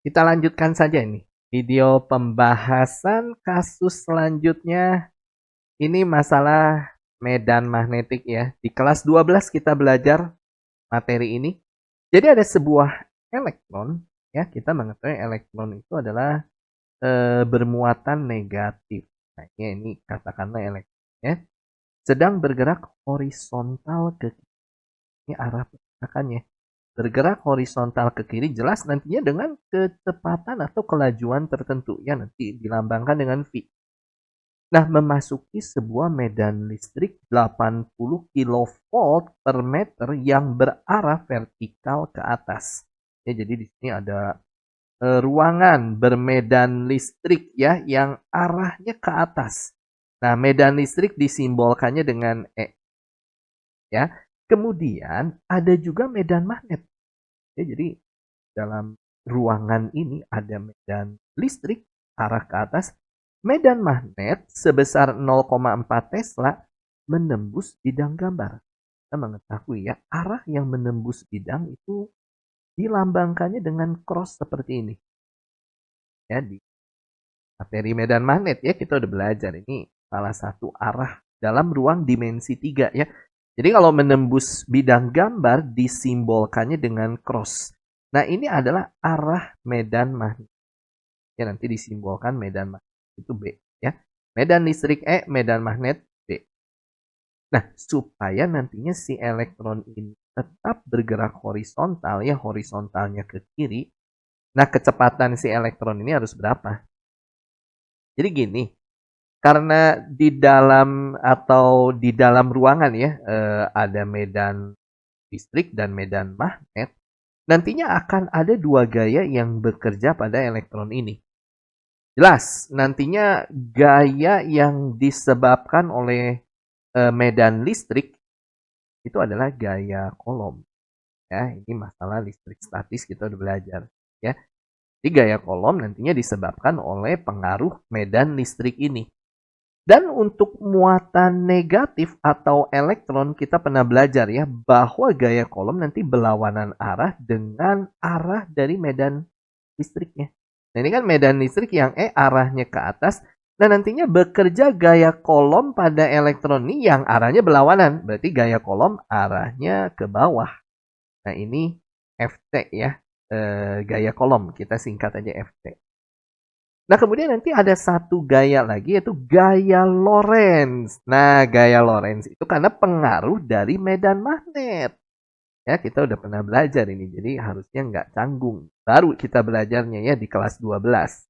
Kita lanjutkan saja ini. Video pembahasan kasus selanjutnya. Ini masalah medan magnetik ya. Di kelas 12 kita belajar materi ini. Jadi ada sebuah elektron ya. Kita mengetahui elektron itu adalah bermuatan negatif. Nah, ini katakanlah elektron ya. Sedang bergerak horizontal ke ini arah pergerakannya. Bergerak horizontal ke kiri jelas nantinya dengan kecepatan atau kelajuan tertentu ya, nanti dilambangkan dengan V. Nah, memasuki sebuah medan listrik 80 kV per meter yang berarah vertikal ke atas. Ya, jadi di sini ada ruangan bermedan listrik ya yang arahnya ke atas. Nah, medan listrik disimbolkannya dengan E. Ya. Kemudian ada juga medan magnet. Ya, jadi dalam ruangan ini ada medan listrik arah ke atas. Medan magnet sebesar 0,4 Tesla menembus bidang gambar. Kita mengetahui ya, arah yang menembus bidang itu dilambangkannya dengan cross seperti ini. Ya, di materi medan magnet ya, kita udah belajar ini salah satu arah dalam ruang dimensi 3 ya. Jadi kalau menembus bidang gambar disimbolkannya dengan cross. Nah, ini adalah arah medan magnet. Ya, nanti disimbolkan medan magnet itu B ya. Medan listrik E, medan magnet B. Nah, supaya nantinya si elektron ini tetap bergerak horizontal ya, horizontalnya ke kiri. Nah, kecepatan si elektron ini harus berapa? Jadi gini, karena di dalam atau di dalam ruangan ya ada medan listrik dan medan magnet, nantinya akan ada dua gaya yang bekerja pada elektron ini. Jelas, nantinya gaya yang disebabkan oleh medan listrik itu adalah gaya Coulomb. Ya, ini masalah listrik statis kita udah belajar. Ya, jadi gaya Coulomb nantinya disebabkan oleh pengaruh medan listrik ini. Dan untuk muatan negatif atau elektron kita pernah belajar ya bahwa gaya Coulomb nanti berlawanan arah dengan arah dari medan listriknya. Nah, ini kan medan listrik yang E arahnya ke atas. Nah, nantinya bekerja gaya Coulomb pada elektron ini yang arahnya berlawanan. Berarti gaya Coulomb arahnya ke bawah. Nah, ini Ft ya. Gaya Coulomb, kita singkat aja Ft. Nah, kemudian nanti ada satu gaya lagi yaitu gaya Lorentz. Nah, gaya Lorentz itu karena pengaruh dari medan magnet. Ya, kita udah pernah belajar ini, jadi harusnya nggak canggung. Baru kita belajarnya ya di kelas 12.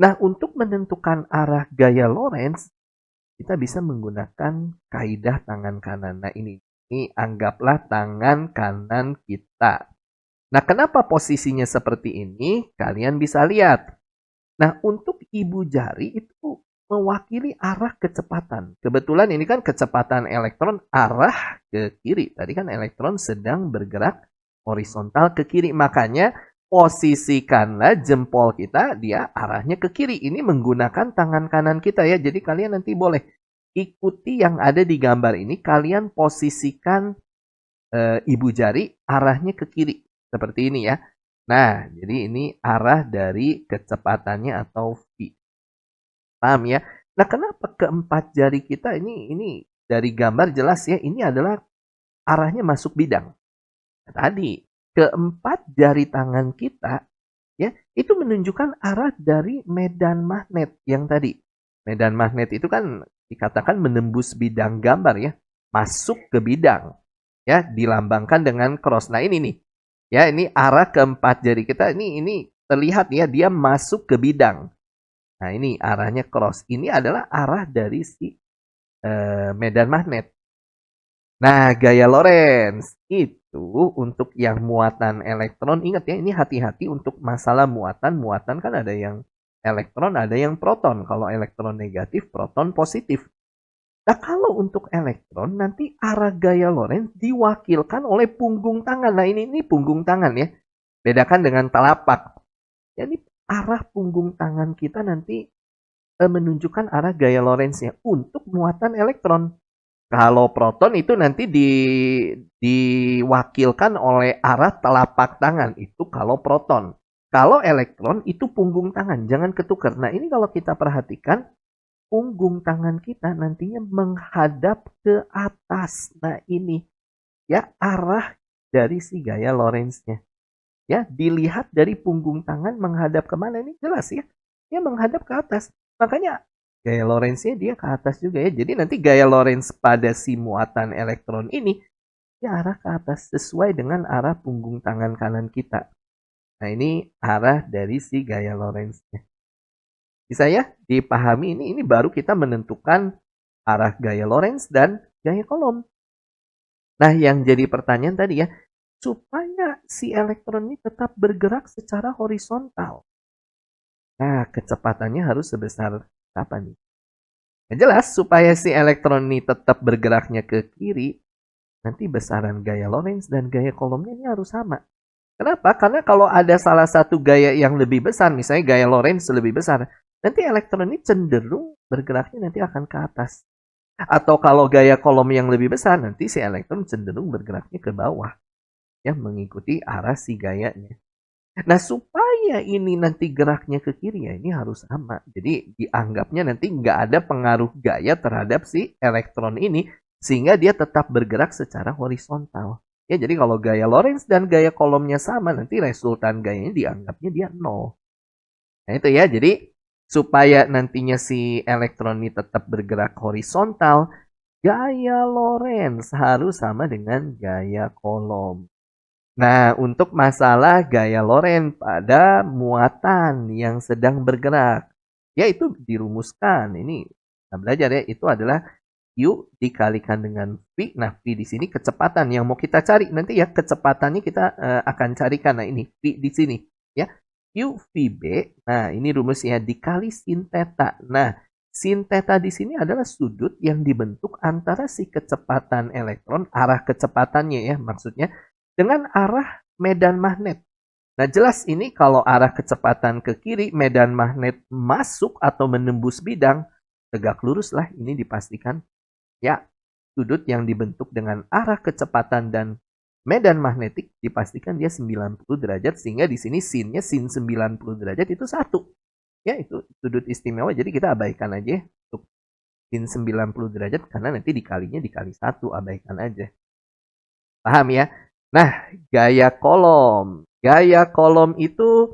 Nah, untuk menentukan arah gaya Lorentz, kita bisa menggunakan kaidah tangan kanan. Nah, ini anggaplah tangan kanan kita. Nah, kenapa posisinya seperti ini? Kalian bisa lihat. Nah, untuk ibu jari itu mewakili arah kecepatan. Kebetulan ini kan kecepatan elektron arah ke kiri. Tadi kan elektron sedang bergerak horizontal ke kiri. Makanya posisikanlah jempol kita, dia arahnya ke kiri. Ini menggunakan tangan kanan kita ya. Jadi kalian nanti boleh ikuti yang ada di gambar ini. Kalian posisikan ibu jari arahnya ke kiri. Seperti ini ya. Nah, jadi ini arah dari kecepatannya atau V. Paham ya? Nah, kenapa keempat jari kita ini dari gambar jelas ya, ini adalah arahnya masuk bidang. Nah, tadi keempat jari tangan kita ya, itu menunjukkan arah dari medan magnet yang tadi. Medan magnet itu kan dikatakan menembus bidang gambar ya, masuk ke bidang. Ya, dilambangkan dengan cross. Nah, ini nih. Ya, ini arah keempat jari kita ini terlihat ya dia masuk ke bidang. Nah, ini arahnya cross. Ini adalah arah dari si medan magnet. Nah, gaya Lorentz itu untuk yang muatan elektron. Ingat ya, ini hati-hati untuk masalah muatan. Muatan kan ada yang elektron, ada yang proton. Kalau elektron negatif, proton positif. Nah, kalau untuk elektron, nanti arah gaya Lorentz diwakilkan oleh punggung tangan. Nah, ini punggung tangan ya. Bedakan dengan telapak. Jadi, arah punggung tangan kita nanti menunjukkan arah gaya Lorentz-nya untuk muatan elektron. Kalau proton itu nanti diwakilkan oleh arah telapak tangan. Itu kalau proton. Kalau elektron itu punggung tangan, jangan ketukar. Nah, ini kalau kita perhatikan, punggung tangan kita nantinya menghadap ke atas. Nah, ini ya arah dari si gaya Lorentz-nya. Ya, dilihat dari punggung tangan menghadap kemana, ini jelas ya. Dia menghadap ke atas. Makanya gaya Lorentz-nya dia ke atas juga ya. Jadi nanti gaya Lorentz pada si muatan elektron ini dia arah ke atas sesuai dengan arah punggung tangan kanan kita. Nah, ini arah dari si gaya Lorentz-nya. Bisa ya dipahami, ini baru kita menentukan arah gaya Lorentz dan gaya Coulomb. Nah, yang jadi pertanyaan tadi ya, supaya si elektron ini tetap bergerak secara horizontal. Nah, kecepatannya harus sebesar apa nih? Yang jelas, supaya si elektron ini tetap bergeraknya ke kiri, nanti besaran gaya Lorentz dan gaya Coulombnya ini harus sama. Kenapa? Karena kalau ada salah satu gaya yang lebih besar, misalnya gaya Lorentz lebih besar, nanti elektron ini cenderung bergeraknya nanti akan ke atas. Atau kalau gaya Coulomb yang lebih besar, nanti si elektron cenderung bergeraknya ke bawah. Ya, mengikuti arah si gayanya. Nah, supaya ini nanti geraknya ke kiri, ya ini harus sama. Jadi dianggapnya nanti nggak ada pengaruh gaya terhadap si elektron ini, sehingga dia tetap bergerak secara horizontal. Ya, jadi kalau gaya Lorentz dan gaya Coulombnya sama, nanti resultan gayanya dianggapnya dia 0. Nah, itu ya. Jadi supaya nantinya si elektron ini tetap bergerak horizontal, gaya Lorentz harus sama dengan gaya Coulomb. Nah, untuk masalah gaya Lorentz pada muatan yang sedang bergerak, ya itu dirumuskan. Ini kita belajar ya, itu adalah Q dikalikan dengan V. Nah, V di sini kecepatan yang mau kita cari. Nanti ya kecepatannya kita akan carikan. Nah, ini V di sini ya. Q VB. Nah, ini rumusnya dikali sin theta. Nah, sin theta di sini adalah sudut yang dibentuk antara si kecepatan elektron, arah kecepatannya ya maksudnya, dengan arah medan magnet. Nah, jelas ini kalau arah kecepatan ke kiri, medan magnet masuk atau menembus bidang, tegak lurus lah ini dipastikan. Ya, sudut yang dibentuk dengan arah kecepatan dan medan magnetik dipastikan dia 90 derajat, sehingga di sini sinnya sin 90 derajat itu 1. Ya, itu sudut istimewa, jadi kita abaikan aja untuk sin 90 derajat karena nanti dikalinya dikali 1, abaikan aja. Paham ya? Nah, gaya Coulomb. Gaya Coulomb itu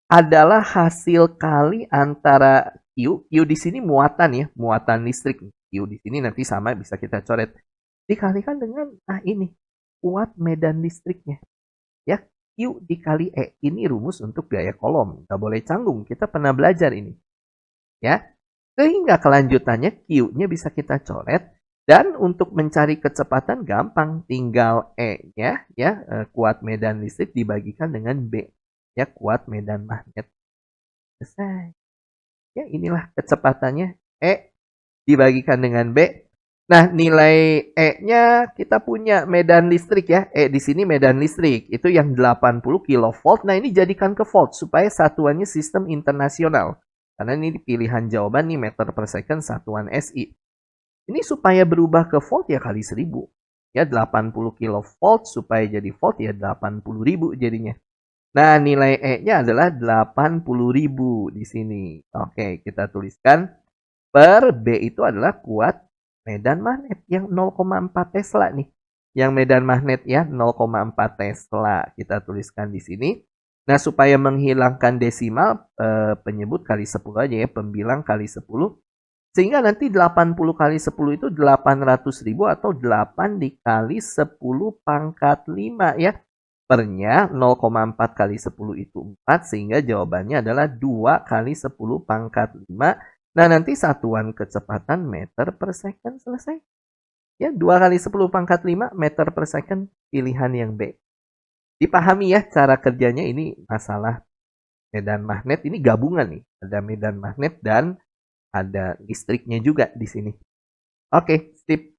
adalah hasil kali antara Q. Q di sini muatan ya, muatan listrik. Q di sini nanti sama bisa kita coret. Dikalikan dengan, ini, kuat medan listriknya. Ya, Q dikali E. Ini rumus untuk gaya Coulomb. Nggak boleh canggung, kita pernah belajar ini. Ya, sehingga kelanjutannya Q-nya bisa kita coret. Dan untuk mencari kecepatan gampang, tinggal E-nya ya, kuat medan listrik dibagikan dengan B, ya kuat medan magnet. Selesai. Ya, inilah kecepatannya, E dibagikan dengan B. Nah, nilai E-nya kita punya medan listrik ya. E di sini medan listrik itu yang 80 kilovolt. Nah, ini jadikan ke volt supaya satuannya sistem internasional. Karena ini pilihan jawaban nih meter per second satuan SI. Ini supaya berubah ke volt ya kali 1000. Ya 80 kilovolt supaya jadi volt ya 80.000 jadinya. Nah, nilai E-nya adalah 80.000 di sini. Oke, kita tuliskan per B itu adalah kuat medan magnet yang 0,4 Tesla nih. Yang medan magnet ya 0,4 Tesla kita tuliskan di sini. Nah, supaya menghilangkan desimal penyebut kali 10 aja ya, pembilang kali 10. Sehingga nanti 80 kali 10 itu 800.000 atau 8 dikali 10 pangkat 5 ya. Pernya 0,4 kali 10 itu 4, sehingga jawabannya adalah 2 kali 10 pangkat 5. Nah, nanti satuan kecepatan meter per second, selesai. Ya, 2 kali 10 pangkat 5 meter per second, pilihan yang B. Dipahami ya cara kerjanya, ini masalah medan magnet, ini gabungan nih. Ada medan magnet dan ada listriknya juga di sini. Oke, sip.